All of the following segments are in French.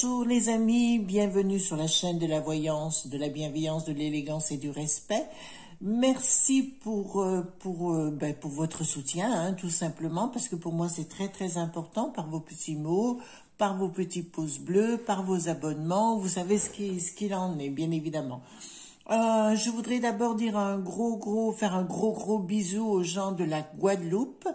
Bonjour les amis, bienvenue sur la chaîne de la voyance, de la bienveillance, de l'élégance et du respect. Merci pour votre soutien, hein, tout simplement, parce que pour moi c'est très très important, par vos petits mots, par vos petits pouces bleus, par vos abonnements, vous savez ce qu'il en est, bien évidemment. Je voudrais d'abord dire faire un gros bisou aux gens de la Guadeloupe,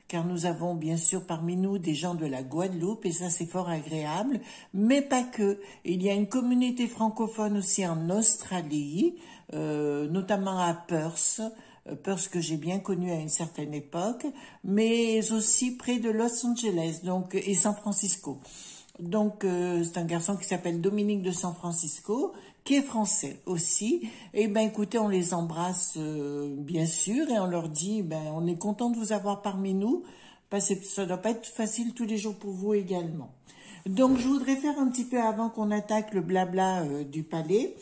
car nous avons bien sûr parmi nous des gens de la Guadeloupe, et ça c'est fort agréable, mais pas que. Il y a une communauté francophone aussi en Australie, notamment à Perth, Perth que j'ai bien connu à une certaine époque, mais aussi près de Los Angeles donc et San Francisco. Donc, c'est un garçon qui s'appelle Dominique de San Francisco, qui est français aussi. Et ben, écoutez, on les embrasse bien sûr et on leur dit, ben, on est content de vous avoir parmi nous, parce que ça doit pas être facile tous les jours pour vous également. Donc, je voudrais faire un petit peu avant qu'on attaque le blabla du palais,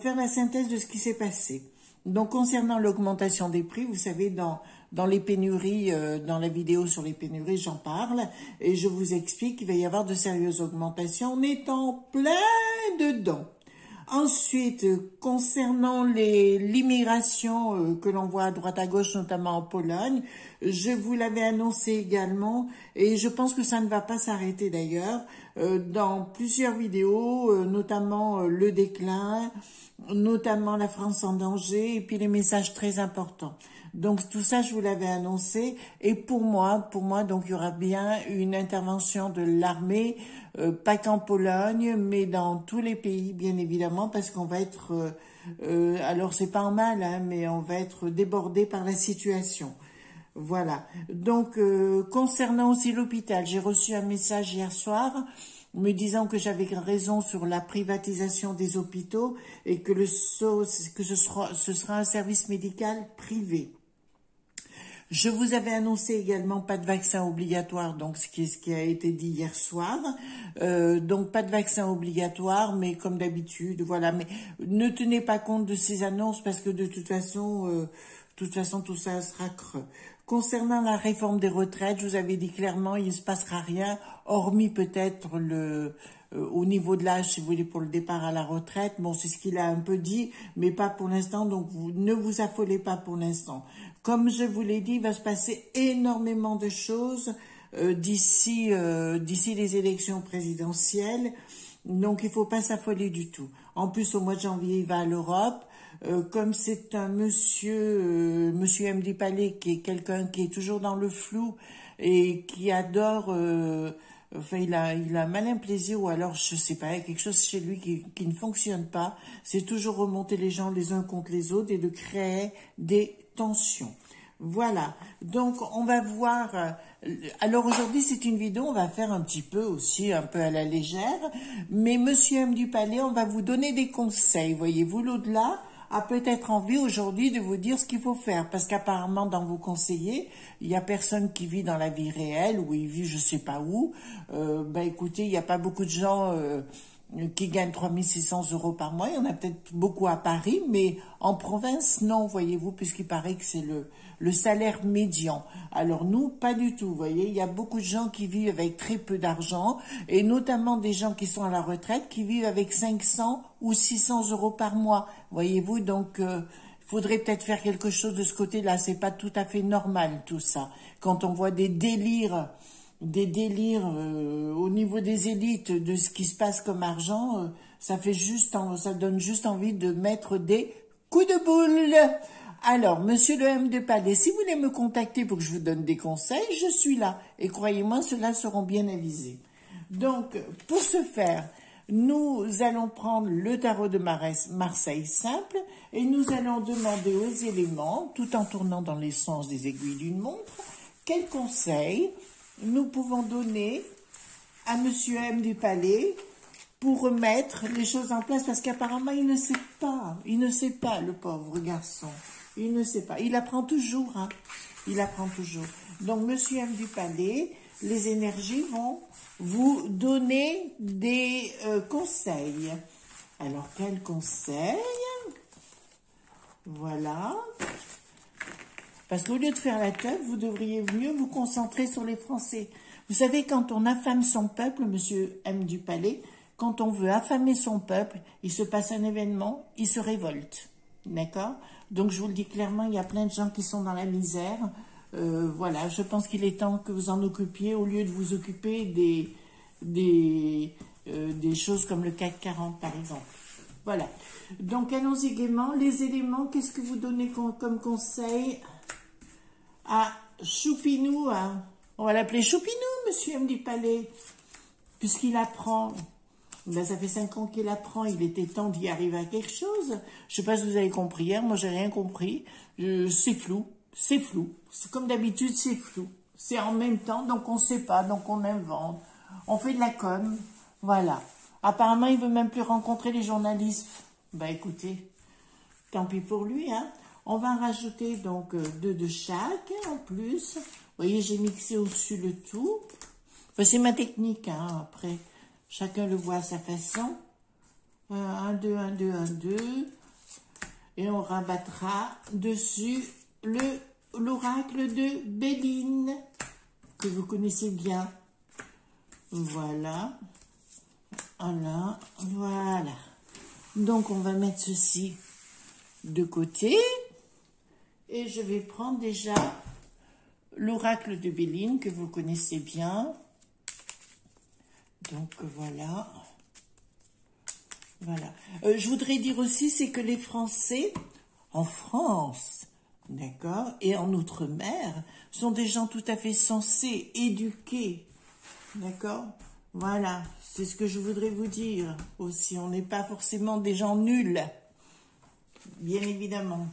faire la synthèse de ce qui s'est passé. Donc, concernant l'augmentation des prix, vous savez, dans les pénuries, dans la vidéo sur les pénuries, j'en parle, et je vous explique qu'il va y avoir de sérieuses augmentations. On est en plein dedans. Ensuite, concernant l'immigration que l'on voit à droite à gauche, notamment en Pologne, je vous l'avais annoncé également, et je pense que ça ne va pas s'arrêter d'ailleurs, dans plusieurs vidéos, notamment le déclin, notamment la France en danger, et puis les messages très importants. Donc tout ça, je vous l'avais annoncé, et pour moi, donc il y aura bien une intervention de l'armée, pas qu'en Pologne, mais dans tous les pays, bien évidemment, parce qu'on va être, alors c'est pas en mal, hein, mais on va être débordé par la situation. Voilà. Donc concernant aussi l'hôpital, j'ai reçu un message hier soir me disant que j'avais raison sur la privatisation des hôpitaux et que ce sera un service médical privé. Je vous avais annoncé également pas de vaccin obligatoire, donc ce qui a été dit hier soir. Donc pas de vaccin obligatoire, mais comme d'habitude, voilà. Mais ne tenez pas compte de ces annonces parce que de toute façon tout ça sera creux. Concernant la réforme des retraites, je vous avais dit clairement, il ne se passera rien, hormis peut-être au niveau de l'âge, si vous voulez, pour le départ à la retraite. Bon, c'est ce qu'il a un peu dit, mais pas pour l'instant, donc ne vous affolez pas pour l'instant. Comme je vous l'ai dit, il va se passer énormément de choses d'ici les élections présidentielles, donc il ne faut pas s'affoler du tout. En plus, au mois de janvier, il va à l'Europe. Comme c'est un monsieur M. du Palais, qui est quelqu'un qui est toujours dans le flou et qui adore, enfin il a un malin plaisir, ou alors je sais pas, il y a quelque chose chez lui qui ne fonctionne pas, c'est toujours remonter les gens les uns contre les autres et de créer des tensions. Voilà, donc on va voir, alors aujourd'hui c'est une vidéo, on va faire un petit peu aussi, un peu à la légère, mais Monsieur M du Palais, on va vous donner des conseils, voyez-vous, l'au-delà a peut-être envie aujourd'hui de vous dire ce qu'il faut faire, parce qu'apparemment dans vos conseillers, il y a personne qui vit dans la vie réelle, ou il vit je sais pas où, écoutez, il n'y a pas beaucoup de gens qui gagnent 3600 € par mois, il y en a peut-être beaucoup à Paris, mais en province, non, voyez-vous, puisqu'il paraît que c'est le salaire médian. Alors nous, pas du tout, vous voyez, il y a beaucoup de gens qui vivent avec très peu d'argent, et notamment des gens qui sont à la retraite, qui vivent avec 500 ou 600 € par mois, voyez-vous, donc il faudrait peut-être faire quelque chose de ce côté-là, c'est pas tout à fait normal tout ça, quand on voit des délires au niveau des élites de ce qui se passe comme argent, ça donne juste envie de mettre des coups de boule. Alors, Monsieur le M de Palais, si vous voulez me contacter pour que je vous donne des conseils, je suis là. Et croyez-moi, ceux-là seront bien avisés. Donc, pour ce faire, nous allons prendre le tarot de Marseille simple et nous allons demander aux éléments, tout en tournant dans les sens des aiguilles d'une montre, quels conseils nous pouvons donner à Monsieur M du Palais pour remettre les choses en place, parce qu'apparemment il ne sait pas, le pauvre garçon, il ne sait pas, il apprend toujours, hein, il apprend toujours. Donc Monsieur M du Palais, les énergies vont vous donner des conseils. Alors quels conseils? Voilà. Parce qu'au lieu de faire la teuf, vous devriez mieux vous concentrer sur les Français. Vous savez, quand on affame son peuple, Monsieur M du Palais, quand on veut affamer son peuple, il se passe un événement, il se révolte. D'accord? Donc je vous le dis clairement, il y a plein de gens qui sont dans la misère. Voilà, je pense qu'il est temps que vous en occupiez au lieu de vous occuper des choses comme le CAC 40 par exemple. Voilà. Donc allons-y gaiement. Les éléments, qu'est-ce que vous donnez comme conseil à Choupinou, hein? On va l'appeler Choupinou, monsieur M du Palais, puisqu'il apprend. Ben, ça fait 5 ans qu'il apprend, il était temps d'y arriver à quelque chose. Je sais pas si vous avez compris hier, moi j'ai rien compris. C'est flou, c'est flou. C'est comme d'habitude, c'est flou. C'est en même temps, donc on sait pas, donc on invente. On fait de la com, voilà. Apparemment, il veut même plus rencontrer les journalistes. Ben écoutez, tant pis pour lui, hein. On va en rajouter donc 2 de chaque en plus. Vous voyez, j'ai mixé au-dessus le tout. Enfin, c'est ma technique, hein, après. Chacun le voit à sa façon. 1, 2, 1, 2, 1, 2. Et on rabattra dessus l'oracle de Béline, que vous connaissez bien. Voilà. Voilà. Voilà. Donc, on va mettre ceci de côté. Et je vais prendre déjà l'oracle de Béline, que vous connaissez bien. Donc voilà, voilà. Je voudrais dire aussi, c'est que les Français, en France, d'accord, et en Outre-mer, sont des gens tout à fait sensés, éduqués, d'accord. Voilà, c'est ce que je voudrais vous dire aussi. On n'est pas forcément des gens nuls, bien évidemment.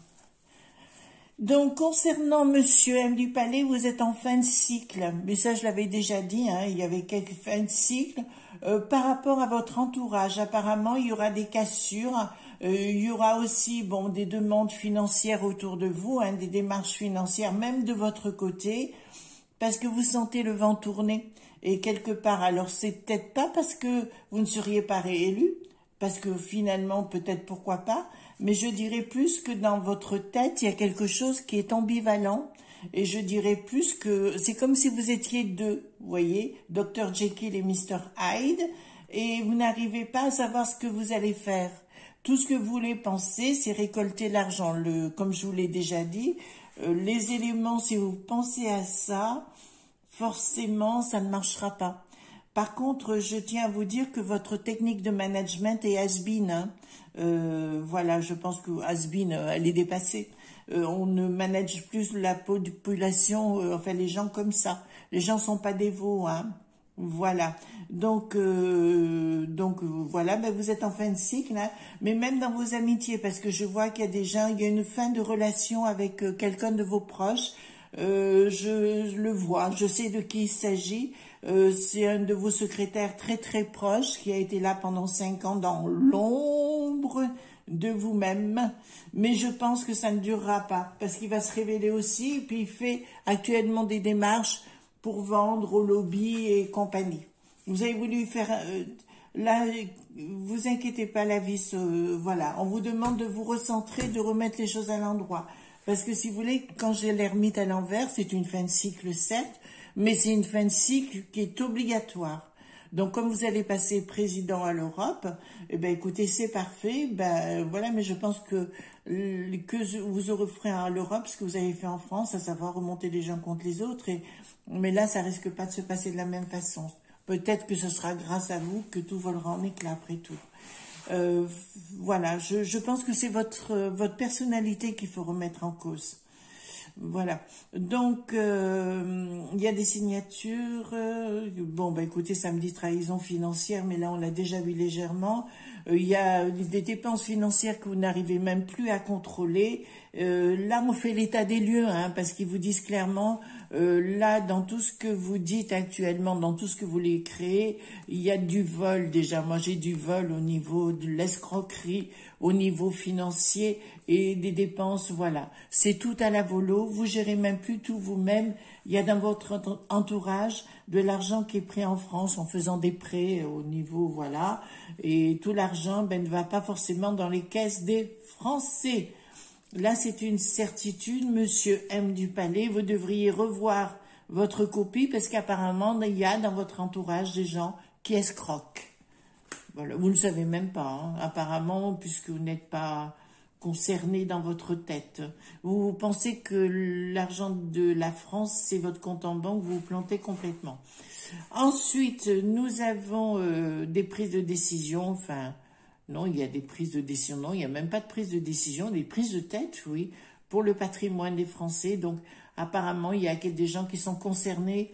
Donc, concernant Monsieur M du Palais, vous êtes en fin de cycle. Mais ça, je l'avais déjà dit, hein, il y avait quelques fins de cycle. Par rapport à votre entourage, apparemment, il y aura des cassures. Il y aura aussi, bon, des demandes financières autour de vous, hein, des démarches financières, même de votre côté, parce que vous sentez le vent tourner. Et quelque part, alors c'est peut-être pas parce que vous ne seriez pas réélu, parce que finalement, peut-être pourquoi pas, mais je dirais plus que dans votre tête, il y a quelque chose qui est ambivalent, et je dirais plus que c'est comme si vous étiez deux, vous voyez, Dr Jekyll et Mr Hyde, et vous n'arrivez pas à savoir ce que vous allez faire. Tout ce que vous voulez penser, c'est récolter l'argent. Comme je vous l'ai déjà dit, les éléments, si vous pensez à ça, forcément, ça ne marchera pas. Par contre, je tiens à vous dire que votre technique de management est has-been. Hein. Voilà, je pense que has-been, elle est dépassée. On ne manage plus la population, enfin les gens comme ça. Les gens sont pas dévots, hein. Voilà. Donc voilà, ben vous êtes en fin de cycle, hein. Mais même dans vos amitiés, parce que je vois qu'il y a des gens, il y a une fin de relation avec quelqu'un de vos proches. Je le vois, je sais de qui il s'agit. C'est un de vos secrétaires très très proches qui a été là pendant 5 ans dans l'ombre de vous-même. Mais je pense que ça ne durera pas parce qu'il va se révéler aussi. Et puis il fait actuellement des démarches pour vendre au lobby et compagnie. Vous avez voulu faire... là, vous inquiétez pas, la vie, voilà. On vous demande de vous recentrer, de remettre les choses à l'endroit. Parce que si vous voulez, quand j'ai l'ermite à l'envers, c'est une fin de cycle, certes, mais c'est une fin de cycle qui est obligatoire. Donc, comme vous allez passer président à l'Europe, eh ben, écoutez, c'est parfait. Ben, voilà, mais je pense que vous aurez fait à l'Europe ce que vous avez fait en France, à savoir remonter les uns contre les autres. Mais là, ça risque pas de se passer de la même façon. Peut-être que ce sera grâce à vous que tout volera en éclats après tout. Voilà, je pense que c'est votre personnalité qu'il faut remettre en cause. Voilà. Donc, il y a des signatures. Bon, bah écoutez, ça me dit trahison financière, mais là, on l'a déjà vu légèrement. Il y a des dépenses financières que vous n'arrivez même plus à contrôler. Là, on fait l'état des lieux, hein, parce qu'ils vous disent clairement, là, dans tout ce que vous dites actuellement, dans tout ce que vous voulez créer, il y a du vol déjà. Moi, j'ai du vol au niveau de l'escroquerie, au niveau financier et des dépenses, voilà. C'est tout à la volo, vous gérez même plus tout vous-même. Il y a dans votre entourage de l'argent qui est pris en France en faisant des prêts au niveau, voilà. Et tout l'argent, ben, ne va pas forcément dans les caisses des Français. Là, c'est une certitude, Monsieur M du Palais, vous devriez revoir votre copie parce qu'apparemment, il y a dans votre entourage des gens qui escroquent. Voilà, vous ne savez même pas, hein, apparemment, puisque vous n'êtes pas concerné dans votre tête. Vous pensez que l'argent de la France, c'est votre compte en banque, vous vous plantez complètement. Ensuite, nous avons des prises de décision, enfin, non, il y a des prises de décision, non, il n'y a même pas de prise de décision, des prises de tête, oui, pour le patrimoine des Français. Donc, apparemment, il y a des gens qui sont concernés,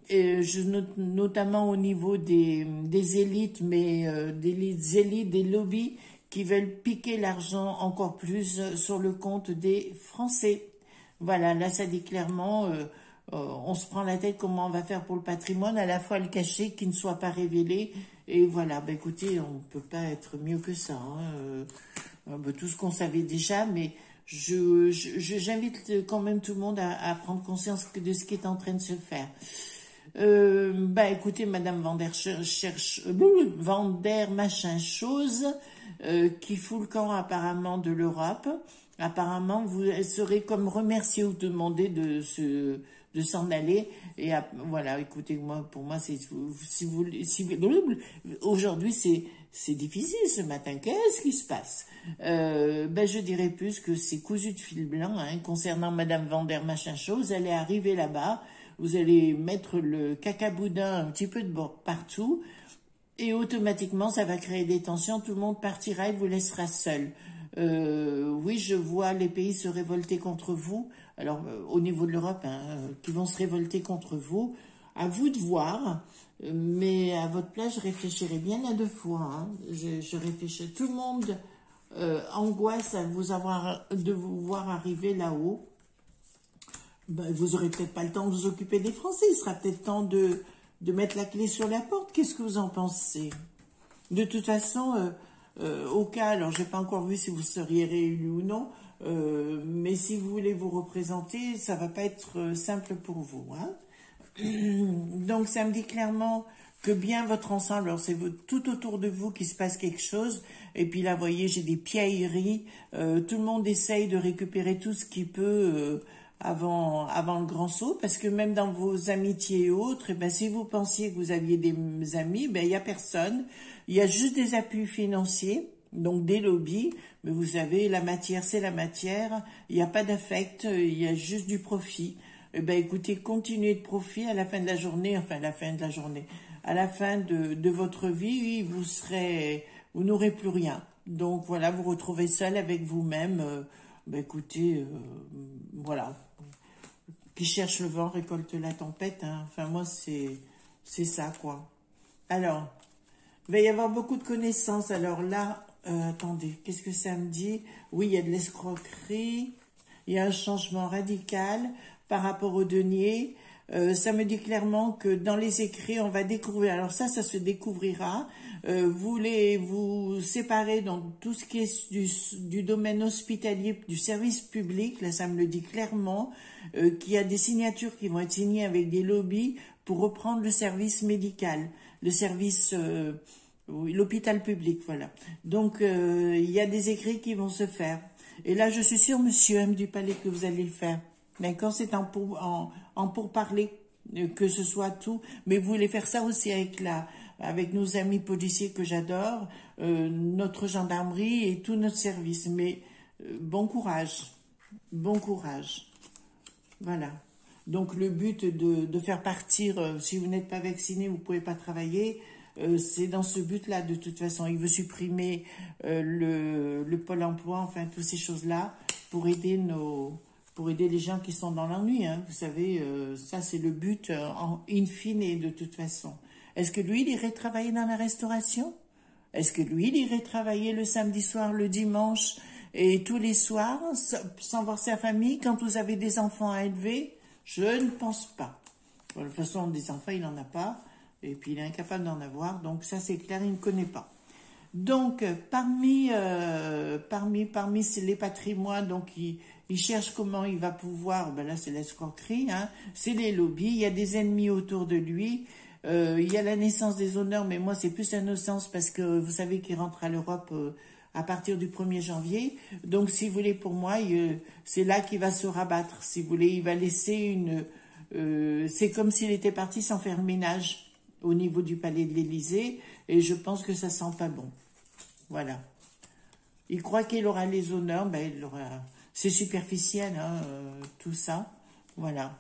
je note notamment au niveau des élites, mais des élites, des lobbies qui veulent piquer l'argent encore plus sur le compte des Français. Voilà, là ça dit clairement, on se prend la tête comment on va faire pour le patrimoine, à la fois le cacher, qui ne soit pas révélé. Et voilà, ben écoutez, on ne peut pas être mieux que ça. Hein, tout ce qu'on savait déjà, mais j'invite quand même tout le monde à prendre conscience de ce qui est en train de se faire. Bah écoutez, Madame Vander machin chose, qui fout le camp apparemment de l'Europe. Apparemment, vous serez comme remercié ou demandé de s'en aller. Et voilà, écoutez, moi, pour moi, c'est aujourd'hui c'est difficile ce matin. Qu'est-ce qui se passe? Ben je dirais plus que c'est cousu de fil blanc, hein, concernant Madame Vander machin chose. Elle est arrivée là-bas. Vous allez mettre le cacaboudin un petit peu de bord partout et automatiquement ça va créer des tensions, tout le monde partira et vous laissera seul. Oui, je vois les pays se révolter contre vous, alors au niveau de l'Europe, hein, qui vont se révolter contre vous, à vous de voir, mais à votre place je réfléchirai bien là deux fois, hein. Je réfléchis, tout le monde angoisse à de vous voir arriver là-haut. Ben, vous aurez peut-être pas le temps de vous occuper des Français. Il sera peut-être temps de mettre la clé sur la porte. Qu'est-ce que vous en pensez? De toute façon, au cas, alors j'ai pas encore vu si vous seriez réélu ou non, mais si vous voulez vous représenter, ça va pas être simple pour vous. Hein. Donc ça me dit clairement que bien votre ensemble, alors c'est tout autour de vous qu'il se passe quelque chose, et puis là, vous voyez, j'ai des piailleries, tout le monde essaye de récupérer tout ce qu'il peut avant le grand saut, parce que même dans vos amitiés et autres, eh ben, si vous pensiez que vous aviez des amis, ben, il n'y a personne, il y a juste des appuis financiers, donc des lobbies, mais vous savez, la matière, c'est la matière, il n'y a pas d'affect, il y a juste du profit. Eh ben, écoutez, continuez de profit à la fin de la journée, enfin, à la fin de la journée, à la fin de votre vie, vous n'aurez plus rien. Donc, voilà, vous retrouvez seul avec vous-même, ben, écoutez, voilà. Qui cherche le vent récolte la tempête, hein. Enfin, moi, c'est ça, quoi. Alors, il va y avoir beaucoup de connaissances. Alors là, attendez, qu'est-ce que ça me dit? Oui, il y a de l'escroquerie, il y a un changement radical par rapport au denier. Ça me dit clairement que dans les écrits, on va découvrir. Alors ça se découvrira. Vous vous séparez dans tout ce qui est du domaine hospitalier, du service public. Là, ça me le dit clairement qu'il y a des signatures qui vont être signées avec des lobbies pour reprendre le service médical, le service, l'hôpital public, voilà. Donc, il y a des écrits qui vont se faire. Et là, je suis sûre, monsieur M. du Palais, que vous allez le faire. D'accord, c'est en pourparler, que ce soit tout. Mais vous voulez faire ça aussi avec nos amis policiers que j'adore, notre gendarmerie et tout notre service. Mais bon courage, bon courage. Voilà. Donc le but de faire partir, si vous n'êtes pas vacciné, vous ne pouvez pas travailler. C'est dans ce but-là, de toute façon. Il veut supprimer le pôle emploi, enfin, toutes ces choses-là, pour aider les gens qui sont dans l'ennui. Hein. Vous savez, ça, c'est le but in fine, de toute façon. Est-ce que lui, il irait travailler dans la restauration? Est-ce que lui, il irait travailler le samedi soir, le dimanche et tous les soirs, sans voir sa famille, quand vous avez des enfants à élever? Je ne pense pas. Bon, de toute façon, des enfants, il n'en a pas. Et puis, il est incapable d'en avoir. Donc, ça, c'est clair, il ne connaît pas. Donc, parmi les patrimoines, donc, il cherche comment il va pouvoir, ben là, c'est l'escroquerie, hein, c'est les lobbies, il y a des ennemis autour de lui, il y a la naissance des honneurs, mais moi, c'est plus la naissance parce que vous savez qu'il rentre à l'Europe à partir du 1er janvier. Donc, si vous voulez, pour moi, c'est là qu'il va se rabattre. Si vous voulez, il va laisser c'est comme s'il était parti sans faire le ménage. au niveau du palais de l'Élysée, et je pense que ça sent pas bon. Voilà. Il croit qu'il aura les honneurs, ben il aura... C'est superficiel, hein, tout ça. Voilà.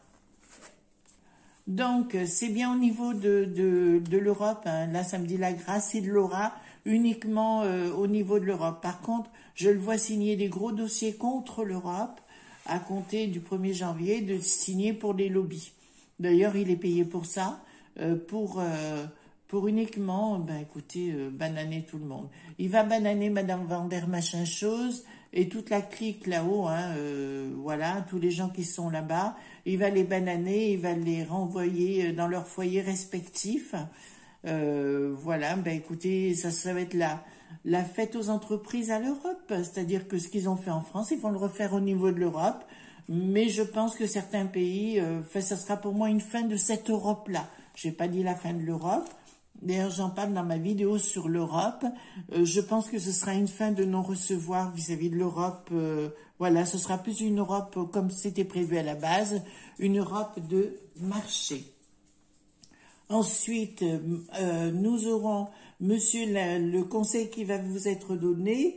Donc, c'est bien au niveau de l'Europe, hein. Là, ça me dit la grâce, il l'aura uniquement au niveau de l'Europe. Par contre, je le vois signer des gros dossiers contre l'Europe, à compter du 1er janvier, de signer pour les lobbies. D'ailleurs, il est payé pour ça, pour uniquement, ben écoutez, bananer tout le monde. Il va bananer Madame Van der machin chose, et toute la clique là-haut, hein, voilà, tous les gens qui sont là-bas, il va les bananer, il va les renvoyer dans leurs foyers respectifs. Voilà, ben écoutez, ça va être la fête aux entreprises à l'Europe, c'est-à-dire que ce qu'ils ont fait en France, ils vont le refaire au niveau de l'Europe, mais je pense que certains pays, ça sera pour moi une fin de cette Europe-là. J'ai pas dit la fin de l'Europe. D'ailleurs, j'en parle dans ma vidéo sur l'Europe. Je pense que ce sera une fin de non-recevoir vis-à-vis de l'Europe. Voilà, ce sera plus une Europe comme c'était prévu à la base, une Europe de marché. Ensuite, nous aurons, monsieur, le conseil qui va vous être donné.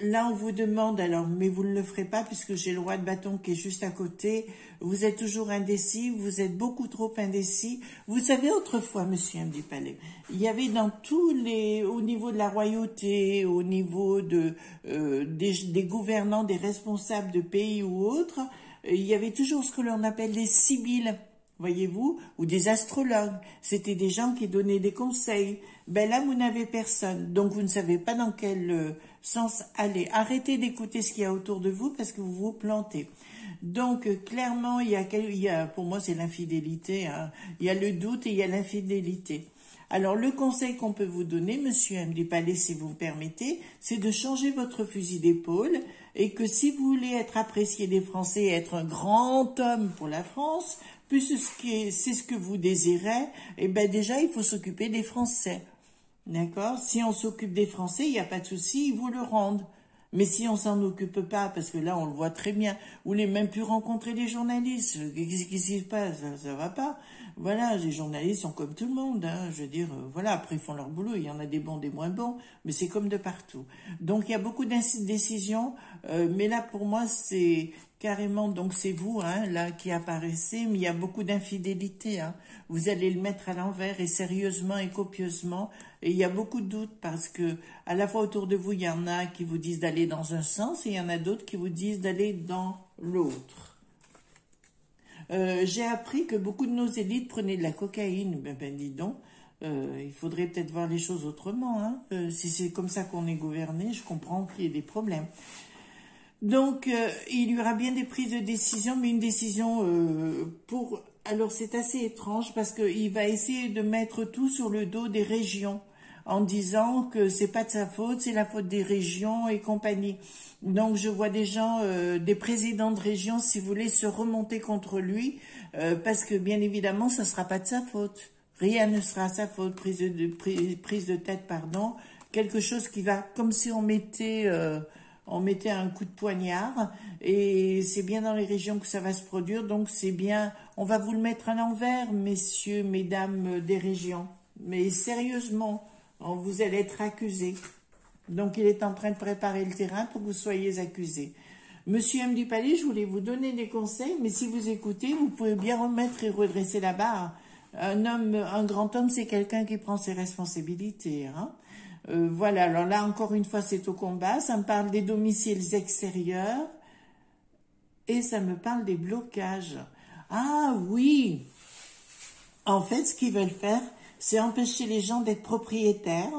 Là, on vous demande, alors, mais vous ne le ferez pas puisque j'ai le roi de bâton qui est juste à côté. Vous êtes toujours indécis, vous êtes beaucoup trop indécis. Vous savez, autrefois, monsieur M. du Palais, il y avait dans au niveau de la royauté, au niveau des gouvernants, des responsables de pays ou autres, il y avait toujours ce que l'on appelle des sibylles. Voyez-vous, ou des astrologues. C'était des gens qui donnaient des conseils. Ben là, vous n'avez personne. Donc, vous ne savez pas dans quel sens aller. Arrêtez d'écouter ce qu'il y a autour de vous parce que vous vous plantez. Donc, clairement, il y a pour moi, c'est l'infidélité. Hein. Il y a le doute et il y a l'infidélité. Alors, le conseil qu'on peut vous donner, monsieur M. du Palais, si vous me permettez, c'est de changer votre fusil d'épaule et que si vous voulez être apprécié des Français et être un grand homme pour la France, plus c'est ce que vous désirez, eh ben déjà, il faut s'occuper des Français. D'accord? Si on s'occupe des Français, il n'y a pas de souci, ils vous le rendent. Mais si on s'en occupe pas, parce que là, on le voit très bien, vous n'avez même pu rencontrer des journalistes, qu'est-ce qui se passe? Ça va pas. Voilà, les journalistes sont comme tout le monde, hein, je veux dire, voilà, après ils font leur boulot, il y en a des bons, des moins bons, mais c'est comme de partout. Donc, il y a beaucoup d'indécisions, mais là, pour moi, c'est carrément, donc c'est vous, hein, là, qui apparaissez, mais il y a beaucoup d'infidélité, hein. Vous allez le mettre à l'envers, et sérieusement et copieusement, et il y a beaucoup de doutes, parce que, à la fois autour de vous, il y en a qui vous disent d'aller dans un sens, et il y en a d'autres qui vous disent d'aller dans l'autre. J'ai appris que beaucoup de nos élites prenaient de la cocaïne. Ben dis donc, il faudrait peut-être voir les choses autrement. Hein. Si c'est comme ça qu'on est gouverné, je comprends qu'il y ait des problèmes. Donc, il y aura bien des prises de décision, mais une décision pour... Alors, c'est assez étrange parce qu'il va essayer de mettre tout sur le dos des régions en disant que c'est pas de sa faute, c'est la faute des régions et compagnie. Donc, je vois des gens, des présidents de région, si vous voulez, se remonter contre lui, parce que, bien évidemment, ça sera pas de sa faute. Rien ne sera sa faute, prise de tête, pardon. Quelque chose qui va, comme si on mettait un coup de poignard, et c'est bien dans les régions que ça va se produire, donc c'est bien, on va vous le mettre à l'envers, messieurs, mesdames des régions. Mais sérieusement, vous allez être accusés. Donc, il est en train de préparer le terrain pour que vous soyez accusés. Monsieur M. du Palais, je voulais vous donner des conseils, mais si vous écoutez, vous pouvez bien remettre et redresser la barre. Un grand homme, c'est quelqu'un qui prend ses responsabilités. Hein. Voilà, alors là, encore une fois, c'est au combat. Ça me parle des domiciles extérieurs et ça me parle des blocages. Ah oui! En fait, ce qu'ils veulent faire, c'est empêcher les gens d'être propriétaires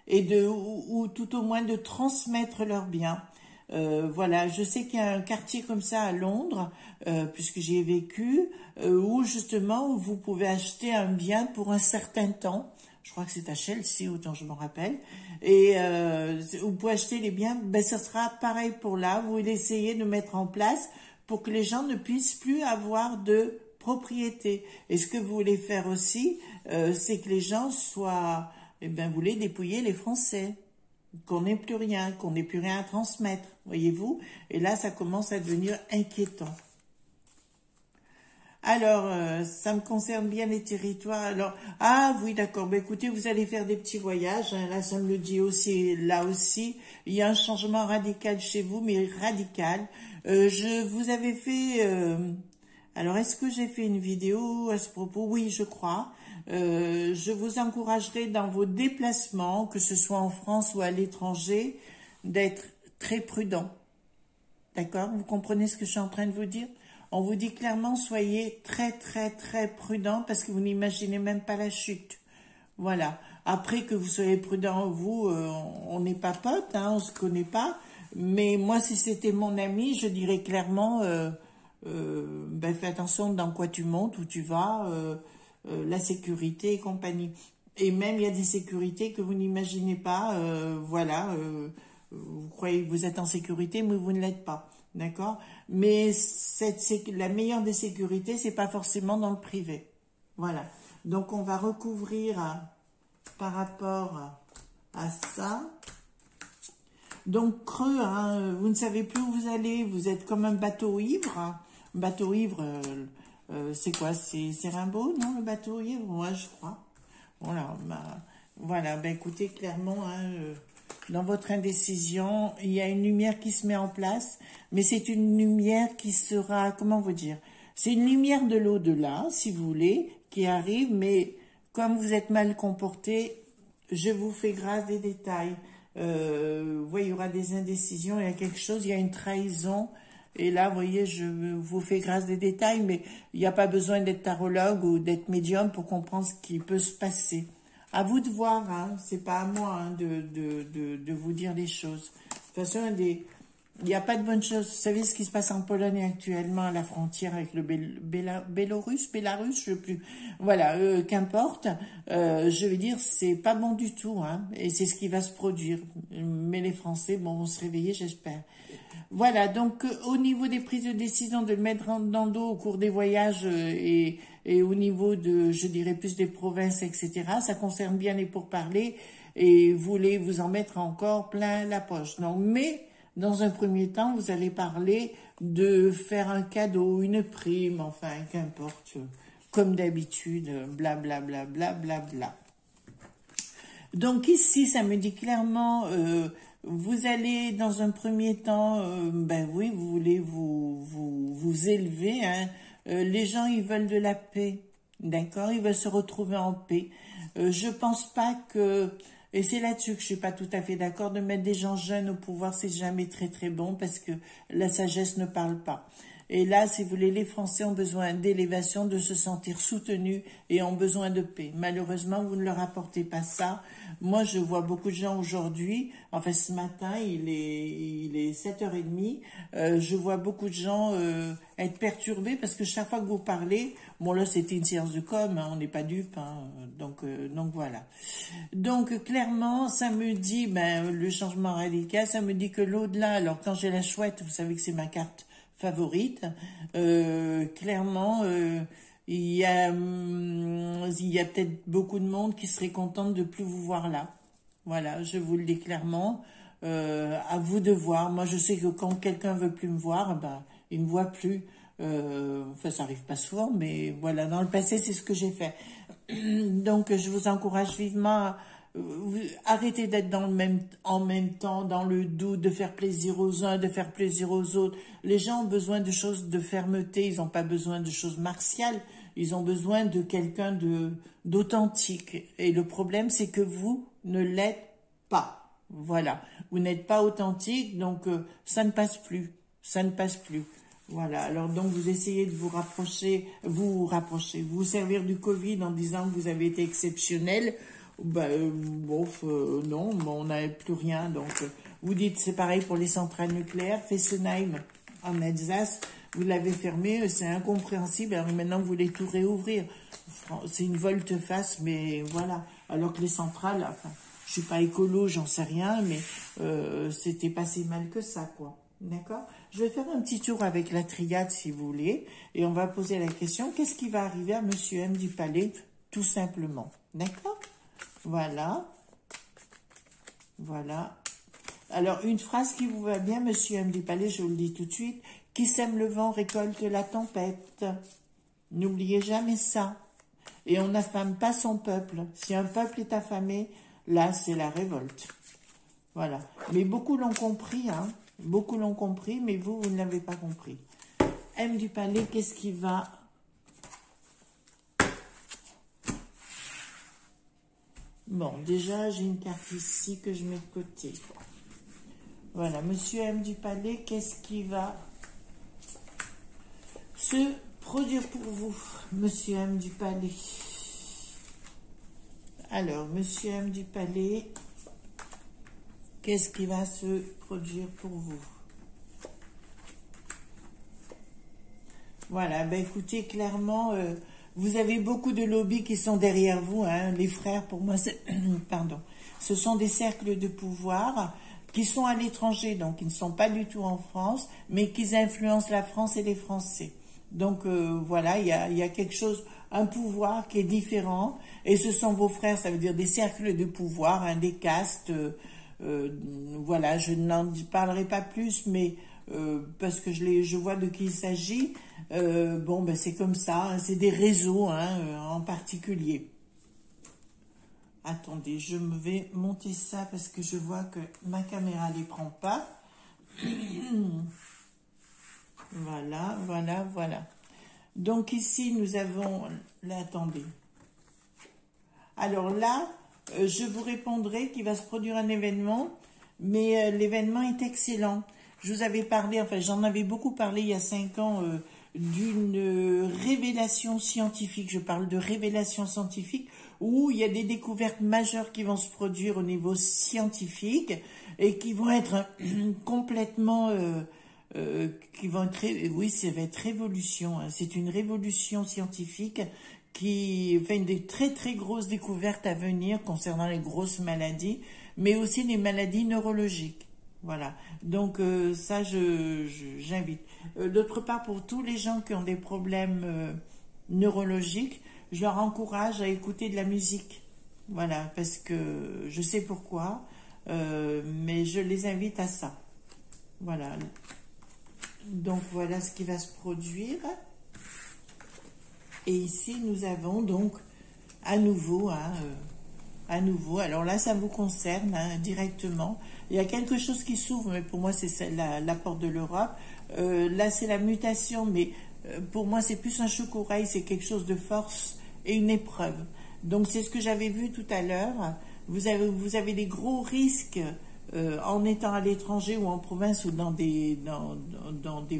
et ou tout au moins de transmettre leurs biens. Voilà, je sais qu'il y a un quartier comme ça à Londres, puisque j'y ai vécu, où justement vous pouvez acheter un bien pour un certain temps. Je crois que c'est à Chelsea, autant je me rappelle. Et vous pouvez acheter les biens, ben ça sera pareil pour là. Vous essayez de mettre en place pour que les gens ne puissent plus avoir de propriété. Et ce que vous voulez faire aussi, c'est que les gens soient... Eh bien, vous voulez dépouiller les Français, qu'on n'ait plus rien à transmettre, voyez-vous. Et là, ça commence à devenir inquiétant. Alors, ça me concerne bien les territoires. Alors, ah oui, d'accord. Ben, écoutez, vous allez faire des petits voyages. Hein. Là, ça me le dit aussi. Là aussi, il y a un changement radical chez vous, mais radical. Je vous avais fait... alors, est-ce que j'ai fait une vidéo à ce propos? Oui, je crois. Je vous encouragerai dans vos déplacements, que ce soit en France ou à l'étranger, d'être très prudent. D'accord? Vous comprenez ce que je suis en train de vous dire? On vous dit clairement, soyez très, très, très prudent parce que vous n'imaginez même pas la chute. Voilà. Après que vous soyez prudent, vous, on n'est pas potes, hein, on se connaît pas. Mais moi, si c'était mon ami, je dirais clairement, ben, fais attention dans quoi tu montes, où tu vas, la sécurité et compagnie. Et même, il y a des sécurités que vous n'imaginez pas, voilà. Vous croyez que vous êtes en sécurité, mais vous ne l'êtes pas. D'accord? Mais la meilleure des sécurités, c'est pas forcément dans le privé. Voilà. Donc, on va recouvrir par rapport à ça. Donc, creux, hein, vous ne savez plus où vous allez. Vous êtes comme un bateau ivre. Hein. Un bateau ivre, c'est quoi? C'est Rimbaud, non? Le bateau ivre? Ouais, je crois. Voilà. Ben, écoutez, clairement, hein, dans votre indécision, il y a une lumière qui se met en place, mais c'est une lumière qui sera, comment vous dire, c'est une lumière de l'au-delà, si vous voulez, qui arrive, mais comme vous êtes mal comporté, je vous fais grâce des détails. Vous voyez, il y aura des indécisions, il y a quelque chose, il y a une trahison, et là, vous voyez, je vous fais grâce des détails, mais il n'y a pas besoin d'être tarologue ou d'être médium pour comprendre ce qui peut se passer. À vous de voir, hein, c'est pas à moi hein, de vous dire les choses. De toute façon, il n'y a pas de bonnes choses. Vous savez ce qui se passe en Pologne actuellement à la frontière avec le Bélarus, je sais plus. Voilà, qu'importe. Je veux dire, c'est pas bon du tout, hein, et c'est ce qui va se produire. Mais les Français, bon, vont se réveiller, j'espère. Voilà, donc au niveau des prises de décision de le mettre dans le dos au cours des voyages et au niveau de, je dirais, plus des provinces, etc., ça concerne bien les pourparlers et vous voulez vous en mettre encore plein la poche. Donc, mais dans un premier temps, vous allez parler de faire un cadeau, une prime, enfin, qu'importe, comme d'habitude, blablabla, blablabla. Donc ici, ça me dit clairement... vous allez, dans un premier temps, ben oui, vous voulez vous élever. Hein. Les gens, ils veulent de la paix, d'accord? Ils veulent se retrouver en paix. Je pense pas que... Et c'est là-dessus que je suis pas tout à fait d'accord de mettre des gens jeunes au pouvoir, c'est jamais très très bon parce que la sagesse ne parle pas. Et là, si vous voulez, les Français ont besoin d'élévation, de se sentir soutenus et ont besoin de paix. Malheureusement, vous ne leur apportez pas ça. Moi, je vois beaucoup de gens aujourd'hui, enfin ce matin, il est 7h30, je vois beaucoup de gens être perturbés parce que chaque fois que vous parlez, bon là c'était une séance de com, hein, on n'est pas dupes, hein, donc voilà. Donc clairement, ça me dit, ben le changement radical, ça me dit que l'au-delà, alors quand j'ai la chouette, vous savez que c'est ma carte favorite, clairement il y a peut-être beaucoup de monde qui serait contente de plus vous voir là. Voilà, je vous le dis clairement. À vous de voir. Moi, je sais que quand quelqu'un veut plus me voir, ben, il me voit plus. Enfin, ça arrive pas souvent, mais voilà, dans le passé, c'est ce que j'ai fait. Donc, je vous encourage vivement arrêtez d'être en même temps, dans le doute, de faire plaisir aux uns, de faire plaisir aux autres. Les gens ont besoin de choses de fermeté, ils n'ont pas besoin de choses martiales, ils ont besoin de quelqu'un d'authentique. Et le problème, c'est que vous ne l'êtes pas. Voilà, vous n'êtes pas authentique, donc ça ne passe plus, ça ne passe plus. Voilà, alors donc vous essayez de vous servir du Covid en disant que vous avez été exceptionnel. Ben, non, on n'avait plus rien. Donc, vous dites, c'est pareil pour les centrales nucléaires. Fessenheim, en Alsace, vous l'avez fermé, c'est incompréhensible. Alors maintenant, vous voulez tout réouvrir. C'est une volte-face, mais voilà. Alors que les centrales, enfin, je suis pas écolo, j'en sais rien, mais c'était pas si mal que ça, quoi. D'accord? Je vais faire un petit tour avec la triade, si vous voulez, et on va poser la question, qu'est-ce qui va arriver à Monsieur M du Palais, tout simplement. D'accord? Voilà. Voilà. Alors, une phrase qui vous va bien, Monsieur M du Palais, je vous le dis tout de suite. Qui sème le vent récolte la tempête. N'oubliez jamais ça. Et on n'affame pas son peuple. Si un peuple est affamé, là, c'est la révolte. Voilà. Mais beaucoup l'ont compris, hein. Beaucoup l'ont compris, mais vous, vous ne l'avez pas compris. M du palais, qu'est-ce qui va... Bon, déjà, j'ai une carte ici que je mets de côté. Voilà, monsieur M du palais, qu'est-ce qui va se produire pour vous, monsieur M du palais? Alors, monsieur M du palais, qu'est-ce qui va se produire pour vous? Voilà, ben écoutez, clairement, vous avez beaucoup de lobbies qui sont derrière vous, hein, les frères, pour moi, pardon, ce sont des cercles de pouvoir qui sont à l'étranger, donc ils ne sont pas du tout en France, mais qui influencent la France et les Français. Donc voilà, il y a quelque chose, un pouvoir qui est différent, et ce sont vos frères, ça veut dire des cercles de pouvoir, hein, des castes, voilà, je n'en parlerai pas plus, mais parce que je vois de qui il s'agit. Bon, ben c'est comme ça, hein, c'est des réseaux, hein, en particulier. Attendez, je me vais monter ça parce que je vois que ma caméra ne les prend pas. Voilà, voilà, voilà. Donc ici, nous avons... Là, attendez. Alors là, je vous répondrai qu'il va se produire un événement, mais l'événement est excellent. Je vous avais parlé, enfin j'en avais beaucoup parlé il y a 5 ans, d'une révélation scientifique. Je parle de révélation scientifique où il y a des découvertes majeures qui vont se produire au niveau scientifique et qui vont être complètement... qui vont être... Oui, ça va être révolution. Hein. C'est une révolution scientifique qui fait des très très grosses découvertes à venir concernant les grosses maladies, mais aussi les maladies neurologiques. Voilà, donc ça j'invite. D'autre part, pour tous les gens qui ont des problèmes neurologiques, je leur encourage à écouter de la musique. Voilà, parce que je sais pourquoi, mais je les invite à ça. Voilà, donc voilà ce qui va se produire. Et ici, nous avons donc à nouveau... Hein, à nouveau, alors là, ça vous concerne hein, directement. Il y a quelque chose qui s'ouvre, mais pour moi, c'est la porte de l'Europe. Là, c'est la mutation, mais pour moi, c'est plus un choc-oreille, c'est quelque chose de force et une épreuve. Donc, c'est ce que j'avais vu tout à l'heure. Vous avez des gros risques en étant à l'étranger ou en province ou dans des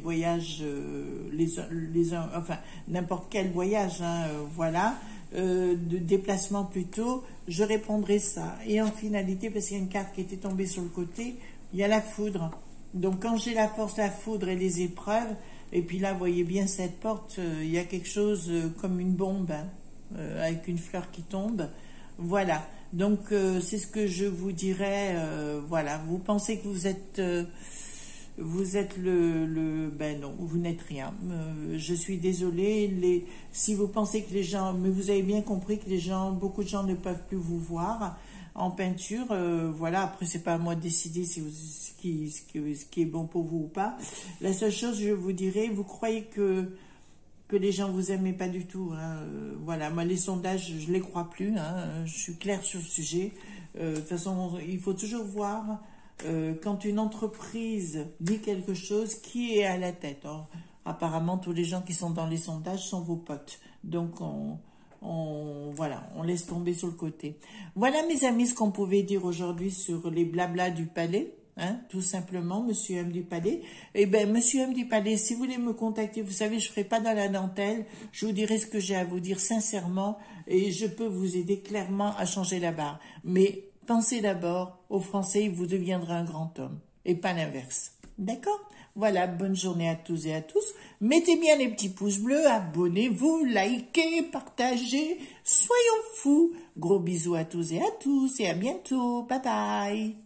voyages, enfin, n'importe quel voyage, hein, voilà. De déplacement plutôt, je répondrai ça. Et en finalité, parce qu'il y a une carte qui était tombée sur le côté, il y a la foudre. Donc quand j'ai la force, la foudre et les épreuves, et puis là, vous voyez bien cette porte, il y a quelque chose comme une bombe, hein, avec une fleur qui tombe. Voilà. Donc c'est ce que je vous dirais. Voilà. Vous pensez que vous êtes ben non, vous n'êtes rien. Je suis désolée. Si vous pensez que les gens, mais vous avez bien compris que les gens, beaucoup de gens ne peuvent plus vous voir en peinture. Voilà. Après, c'est pas à moi de décider ce qui est bon pour vous ou pas. La seule chose, je vous dirais, vous croyez que les gens vous aiment pas du tout. Hein. Voilà. Moi, les sondages, je les crois plus. Hein. Je suis claire sur le sujet. De toute façon, il faut toujours voir. Quand une entreprise dit quelque chose, qui est à la tête? Or, apparemment, tous les gens qui sont dans les sondages sont vos potes. Donc, voilà, on laisse tomber sur le côté. Voilà, mes amis, ce qu'on pouvait dire aujourd'hui sur les blablas du palais. Hein, tout simplement, monsieur M du palais. Eh bien, monsieur M du palais, si vous voulez me contacter, vous savez, je ne ferai pas dans la dentelle. Je vous dirai ce que j'ai à vous dire sincèrement et je peux vous aider clairement à changer la barre. Mais pensez d'abord aux Français, vous deviendrez un grand homme et pas l'inverse. D'accord? Voilà, bonne journée à tous et à tous. Mettez bien les petits pouces bleus, abonnez-vous, likez, partagez. Soyons fous. Gros bisous à tous et à tous et à bientôt. Bye bye.